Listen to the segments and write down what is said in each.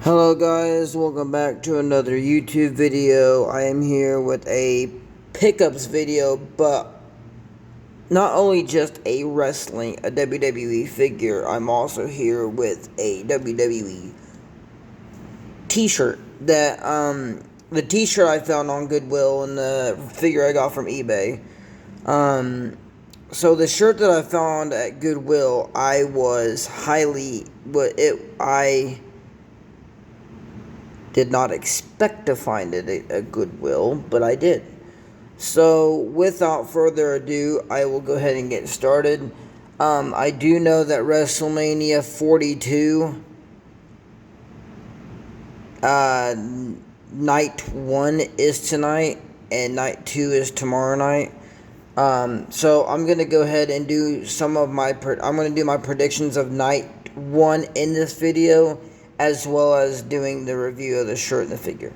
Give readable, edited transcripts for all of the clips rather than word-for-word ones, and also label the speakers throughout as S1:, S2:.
S1: Hello guys, welcome back to another YouTube video. I am here with a pickups video, but not only just a WWE figure, I'm also here with a WWE t-shirt that the t-shirt I found on Goodwill and the figure I got from eBay. So the shirt that I found at Goodwill, I did not expect to find it at Goodwill, but I did. So without further ado, I will go ahead and get started. I do know that WrestleMania 42, night 1 is tonight, and night 2 is tomorrow night. So I'm going to go ahead and do I'm going to do my predictions of night 1 in this video, as well as doing the review of the shirt and the figure.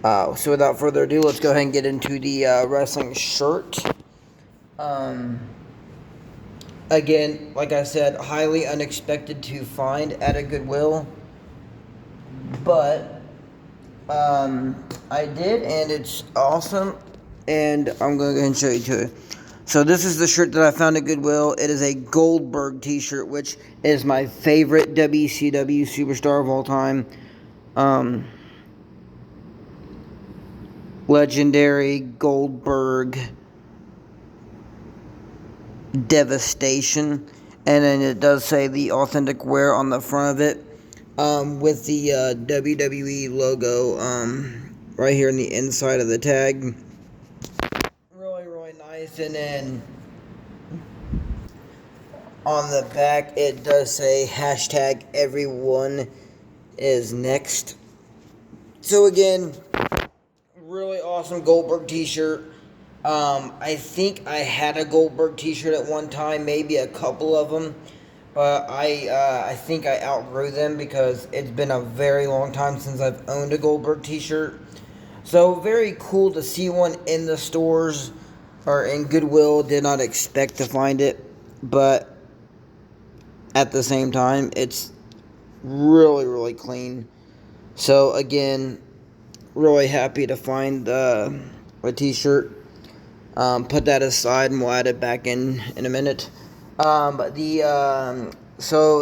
S1: So without further ado, let's go ahead and get into the wrestling shirt. Again, like I said, highly unexpected to find at a Goodwill, but I did, and it's awesome, and I'm going to go ahead and show you to it. So this is the shirt that I found at Goodwill. It is a Goldberg t-shirt, which is my favorite WCW superstar of all time. Legendary Goldberg Devastation. And then it does say the authentic wear on the front of it, with the WWE logo right here in the inside of the tag. Really nice. And then on the back it does say hashtag everyone is next. So again, really awesome Goldberg t-shirt. I think I had a Goldberg t-shirt at one time, maybe a couple of them, but I think I outgrew them because it's been a very long time since I've owned a Goldberg t-shirt. So very cool to see one in the stores or in Goodwill. Did not expect to find it, but at the same time, it's really clean. So again, really happy to find a t-shirt. Put that aside and we'll add it back in a minute. So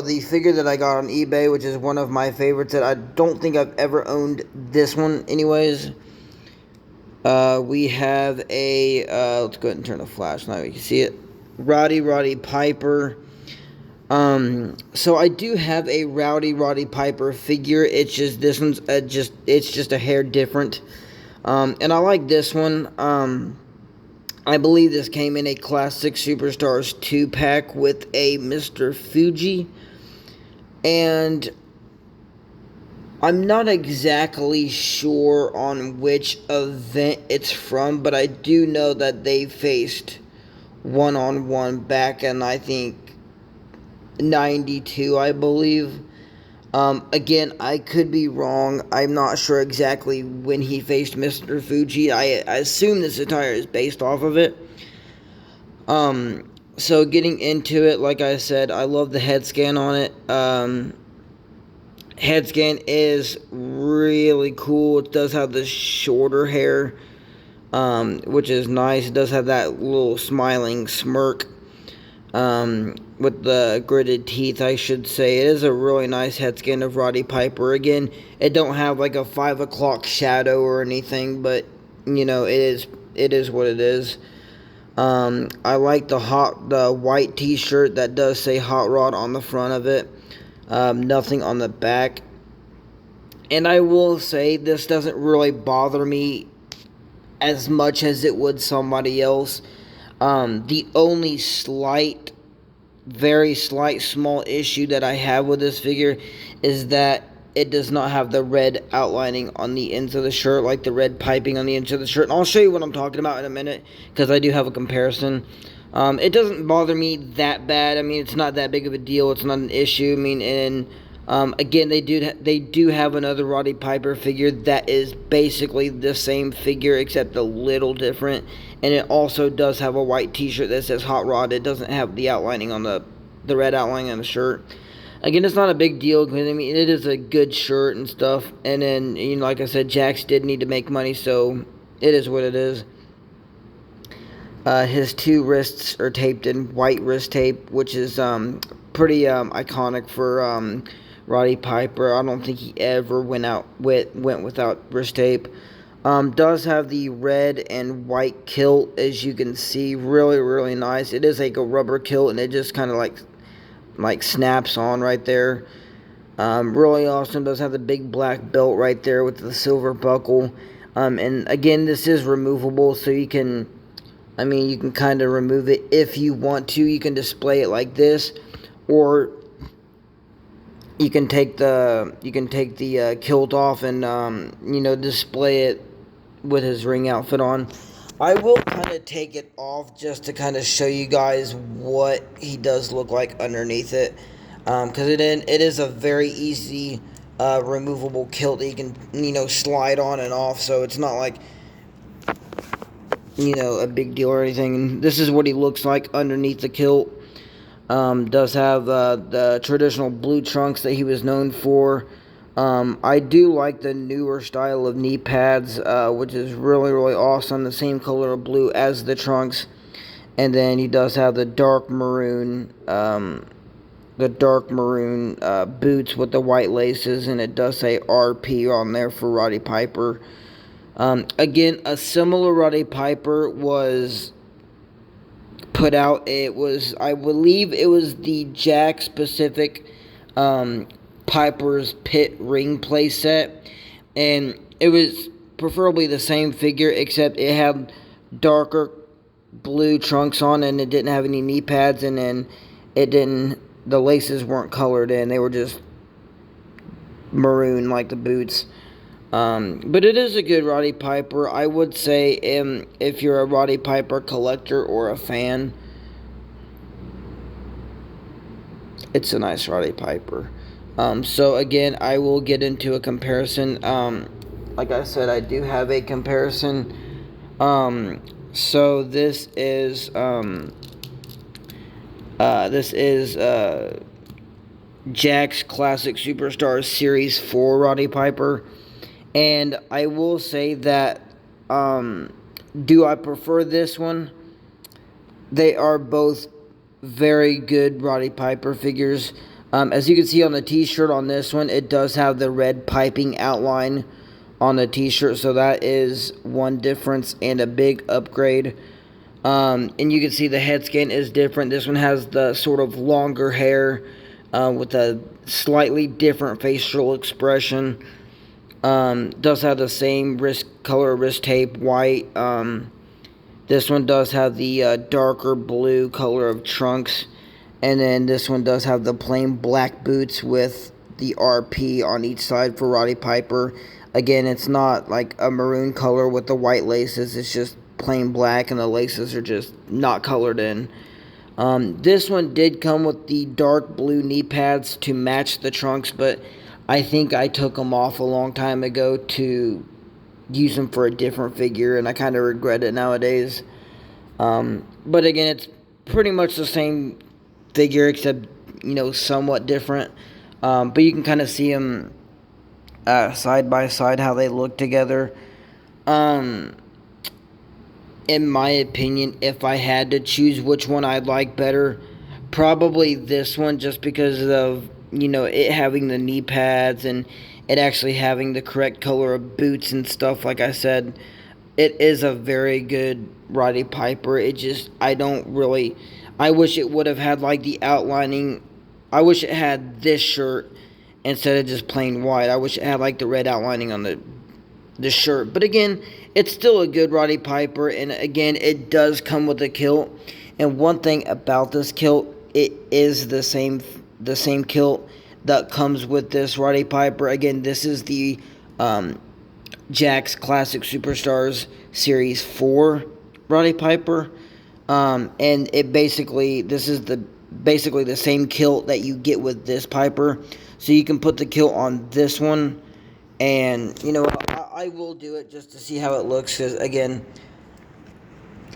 S1: the figure that I got on eBay, which is one of my favorites that I don't think I've ever owned this one anyways. We have a, let's go ahead and turn the flash now, you can see it. Roddy Piper. So I do have a Roddy Piper figure. It's just, this one's it's just a hair different. And I like this one. I believe this came in a Classic Superstars 2-pack with a Mr. Fuji. And I'm not exactly sure on which event it's from, but I do know that they faced one-on-one back in, I think, 92, I believe. Again, I could be wrong. I'm not sure exactly when he faced Mr. Fuji. I assume this attire is based off of it. So getting into it, like I said, I love the head scan on it. Head scan is really cool. It does have the shorter hair, which is nice. It does have that little smiling smirk. With the gritted teeth, I should say. It is a really nice head scan of Roddy Piper. Again, it don't have like a 5 o'clock shadow or anything, but you know, it is what it is. I like the white t-shirt that does say Hot Rod on the front of it. Nothing on the back. And I will say, this doesn't really bother me as much as it would somebody else. The only very slight, small issue that I have with this figure is that it does not have the red outlining on the ends of the shirt, like the red piping on the ends of the shirt. And I'll show you what I'm talking about in a minute, because I do have a comparison. It doesn't bother me that bad. I mean, it's not that big of a deal. It's not an issue. I mean, and again, they do have another Roddy Piper figure that is basically the same figure, except a little different. And it also does have a white t-shirt that says Hot Rod. It doesn't have the outlining on the red outlining on the shirt. Again, it's not a big deal because I mean it is a good shirt and stuff. And then like I said, Jax did need to make money, so it is what it is. His two wrists are taped in white wrist tape, which is pretty iconic for Roddy Piper. I don't think he ever went without wrist tape. Does have the red and white kilt, as you can see, really really nice. It is like a rubber kilt, and it just kind of like snaps on right there. Really awesome. Does have the big black belt right there with the silver buckle. And again, this is removable, so you can kind of remove it if you want to. You can display it like this, or you can take the kilt off and display it with his ring outfit on. I will kind of take it off just to kind of show you guys what he does look like underneath it, because it is a very easy removable kilt that you can slide on and off, so it's not like a big deal or anything. And this is what he looks like underneath the kilt. Does have the traditional blue trunks that he was known for. I do like the newer style of knee pads, which is really really awesome. The same color of blue as the trunks, and then he does have the dark maroon boots with the white laces, and it does say RP on there for Roddy Piper. Again, a similar Roddy Piper was put out. I believe it was the Jakks Pacific Piper's Pit ring play set, and it was preferably the same figure, except it had darker blue trunks on, and it didn't have any knee pads, and then the laces weren't colored in. They were just maroon like the boots. But it is a good Roddy Piper. I would say if you're a Roddy Piper collector or a fan, it's a nice Roddy Piper. So again, I will get into a comparison. Like I said, I do have a comparison. So this is Jakks Classic Superstars Series 4 Roddy Piper. And I will say that, do I prefer this one? They are both very good Roddy Piper figures. As you can see on the t-shirt on this one, it does have the red piping outline on the t-shirt. So that is one difference and a big upgrade. And you can see the head scan is different. This one has the sort of longer hair with a slightly different facial expression. Does have the same wrist tape, white. This one does have the darker blue color of trunks, and then this one does have the plain black boots with the RP on each side for Roddy Piper. Again, it's not like a maroon color with the white laces. It's just plain black, and the laces are just not colored in. This one did come with the dark blue knee pads to match the trunks, but I think I took them off a long time ago to use them for a different figure, and I kind of regret it nowadays. But again, it's pretty much the same figure, except, somewhat different. But you can kind of see them side by side, how they look together. In my opinion, if I had to choose which one I'd like better, probably this one, just because of it having the knee pads and it actually having the correct color of boots and stuff. Like I said, it is a very good Roddy Piper. I wish it would have had like the outlining. I wish it had this shirt instead of just plain white. I wish it had like the red outlining on the shirt. But again, it's still a good Roddy Piper, and again, it does come with a kilt. And one thing about this kilt, it is the same kilt that comes with this Roddy Piper. Again, this is the Jakks Classic Superstars Series 4 Roddy Piper. And this is basically the same kilt that you get with this Piper. So you can put the kilt on this one, and I will do it just to see how it looks, because again,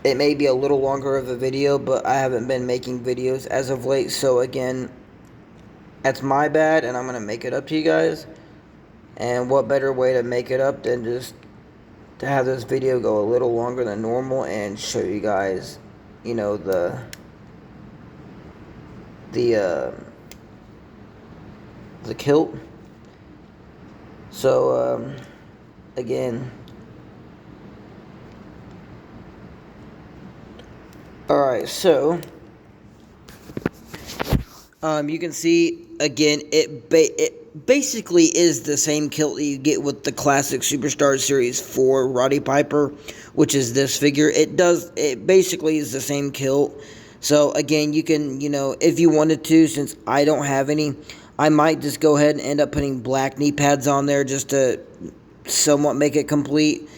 S1: it may be a little longer of a video, but I haven't been making videos as of late. So again, That's my bad, and I'm going to make it up to you guys. And what better way to make it up than just to have this video go a little longer than normal and show you guys, you know, the kilt. So, again, alright, so you can see, again, it basically is the same kilt that you get with the classic Superstar Series 4 Roddy Piper, which is this figure. It basically is the same kilt. So, again, you can, you know, if you wanted to, since I don't have any, I might just go ahead and end up putting black knee pads on there just to somewhat make it complete.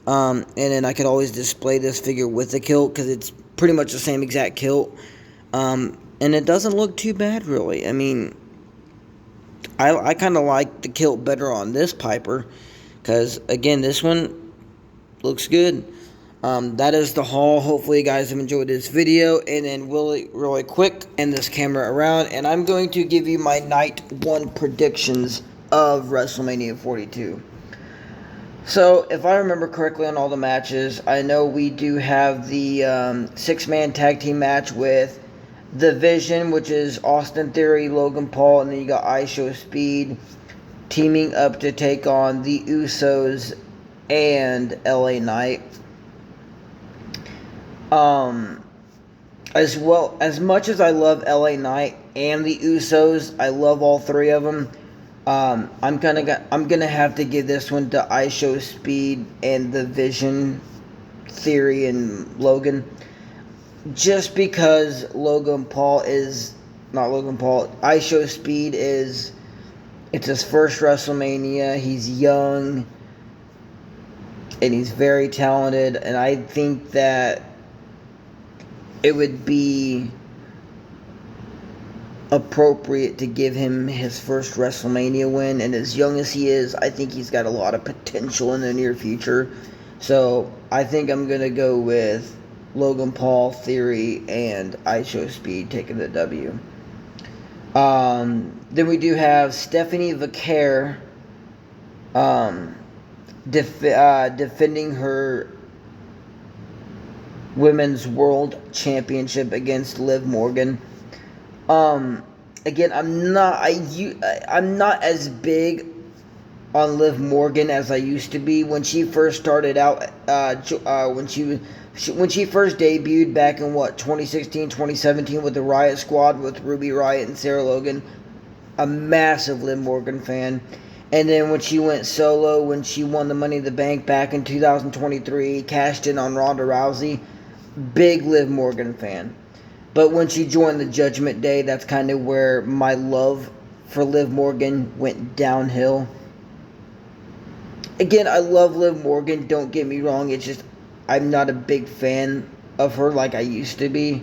S1: And then I could always display this figure with the kilt because it's pretty much the same exact kilt. And it doesn't look too bad, really. I mean, I kind of like the kilt better on this Piper because, again, this one looks good. That is the haul. Hopefully you guys have enjoyed this video. And then really quick, end this camera around. And I'm going to give you my night one predictions of WrestleMania 42. So, if I remember correctly on all the matches, I know we do have the six-man tag team match with The Vision, which is Austin Theory, Logan Paul, and then you got IShowSpeed teaming up to take on the Usos and LA Knight. As well, as much as I love LA Knight and the Usos, I love all three of them. I'm gonna have to give this one to IShowSpeed and The Vision, Theory, and Logan. Just because IShowSpeed it's his first WrestleMania. He's young and he's very talented, and I think that it would be appropriate to give him his first WrestleMania win. And as young as he is, I think he's got a lot of potential in the near future. So I think I'm gonna go with Logan Paul, Theory, and IShowSpeed taking the W. Then we do have Stephanie Vaquer defending her Women's World Championship against Liv Morgan. Again, I'm not as big on Liv Morgan as I used to be. When she first started out, when she first debuted back in 2016, 2017 with the Riot Squad with Ruby Riott and Sarah Logan, a massive Liv Morgan fan. And then when she went solo, when she won the Money in the Bank back in 2023, cashed in on Ronda Rousey, big Liv Morgan fan. But when she joined the Judgment Day, that's kind of where my love for Liv Morgan went downhill. Again, I love Liv Morgan, don't get me wrong, it's just I'm not a big fan of her like I used to be.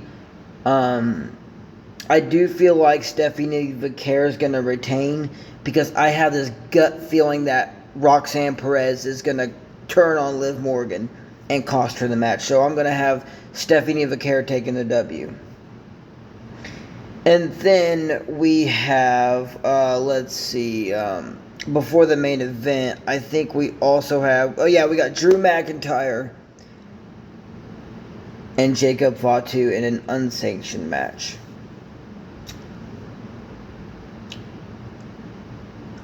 S1: I do feel like Stephanie Vaquer is going to retain because I have this gut feeling that Roxanne Perez is going to turn on Liv Morgan and cost her the match. So I'm going to have Stephanie Vaquer taking the W. And then we have, let's see, before the main event, I think we also have, we got Drew McIntyre and Jacob Fatu in an unsanctioned match.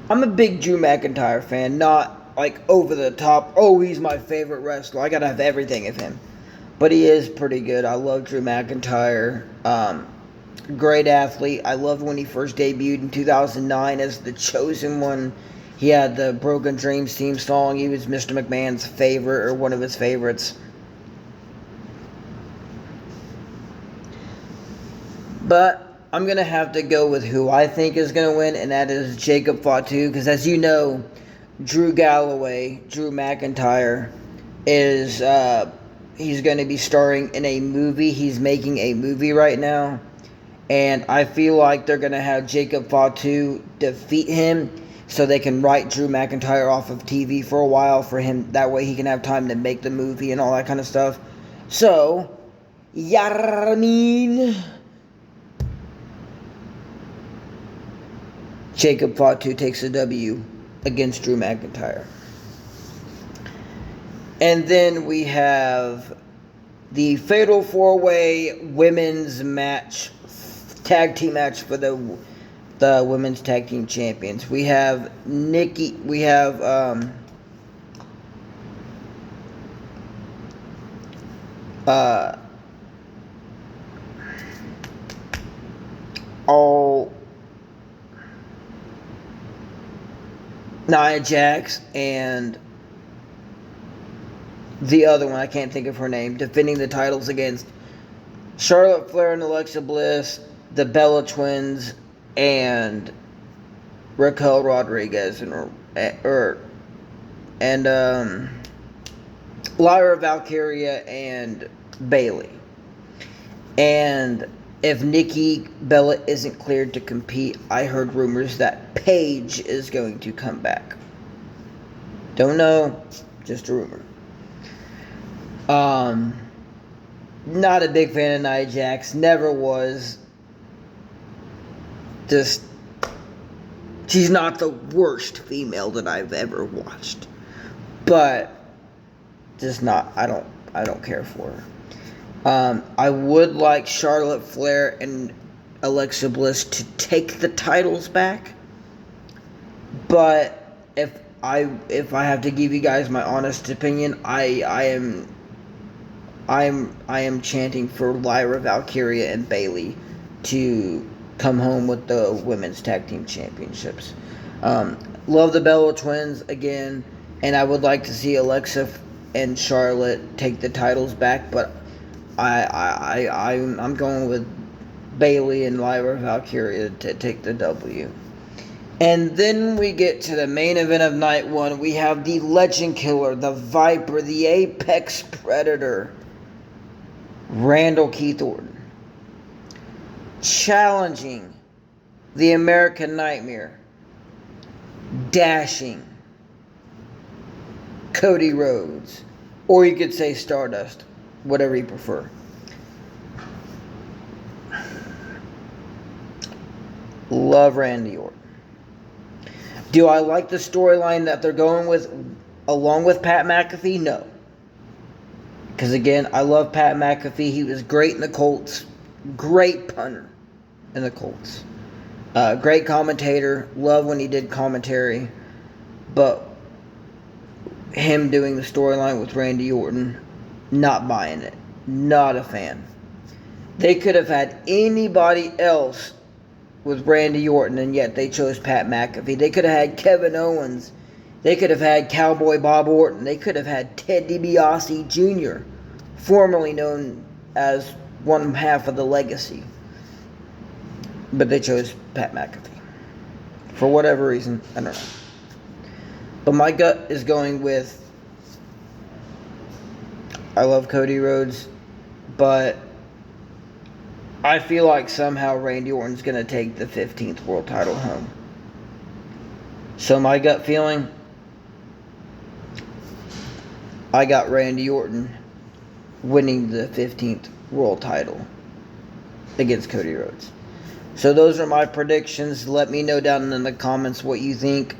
S1: I'm a big Drew McIntyre fan, not like over the top, oh, he's my favorite wrestler, I gotta have everything of him. But he is pretty good. I love Drew McIntyre. Great athlete. I loved when he first debuted in 2009 as the Chosen One. He had the Broken Dreams theme song. He was Mr. McMahon's favorite, or one of his favorites. But I'm going to have to go with who I think is going to win, and that is Jacob Fatu. Because as you know, Drew McIntyre, is he's going to be starring in a movie. He's making a movie right now. And I feel like they're going to have Jacob Fatu defeat him so they can write Drew McIntyre off of TV for a while for him. That way he can have time to make the movie and all that kind of stuff. So, Yarmin. Jacob Fatu takes the W against Drew McIntyre. And then we have the Fatal 4-Way women's match, tag team match for the women's tag team champions. We have all Nia Jax and the other one, I can't think of her name, defending the titles against Charlotte Flair and Alexa Bliss, the Bella Twins, and Raquel Rodriguez and Lyra Valkyria and Bayley. And if Nikki Bella isn't cleared to compete, I heard rumors that Paige is going to come back. Don't know, just a rumor. Not a big fan of Nia Jax, never was. Just, she's not the worst female that I've ever watched, but just not. I don't care for her. I would like Charlotte Flair and Alexa Bliss to take the titles back, but if I have to give you guys my honest opinion, I am chanting for Lyra Valkyria and Bayley to come home with the women's tag team championships. Love the Bella Twins again, and I would like to see Alexa and Charlotte take the titles back, but I'm going with Bayley and Lyra Valkyria to take the W. And then we get to the main event of night one. We have the Legend Killer, the Viper, the Apex Predator, Randall Keith Orton, challenging the American Nightmare, Dashing Cody Rhodes, or you could say Stardust, whatever you prefer. Love Randy Orton. Do I like the storyline that they're going with along with Pat McAfee? No. Because again, I love Pat McAfee. He was great in the Colts. Great punter in the Colts. Great commentator. Love when he did commentary. But him doing the storyline with Randy Orton, not buying it. Not a fan. They could have had anybody else with Randy Orton, and yet they chose Pat McAfee. They could have had Kevin Owens. They could have had Cowboy Bob Orton. They could have had Ted DiBiase Jr., formerly known as one half of the Legacy. But they chose Pat McAfee. For whatever reason, I don't know. But my gut is going with, I love Cody Rhodes, but I feel like somehow Randy Orton's going to take the 15th world title home. So my gut feeling, I got Randy Orton winning the 15th world title against Cody Rhodes. So those are my predictions. Let me know down in the comments what you think.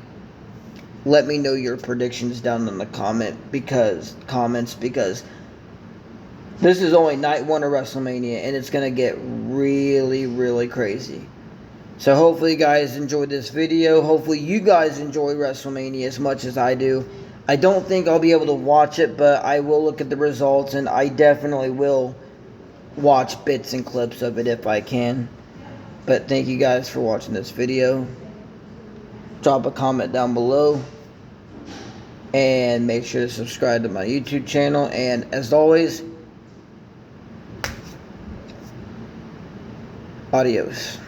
S1: Let me know your predictions down in the comments because this is only night one of WrestleMania, and it's going to get really, really crazy. So hopefully you guys enjoyed this video. Hopefully you guys enjoy WrestleMania as much as I do. I don't think I'll be able to watch it, but I will look at the results, and I definitely will watch bits and clips of it if I can. But thank you guys for watching this video. Drop a comment down below. And make sure to subscribe to my YouTube channel. And as always, adios.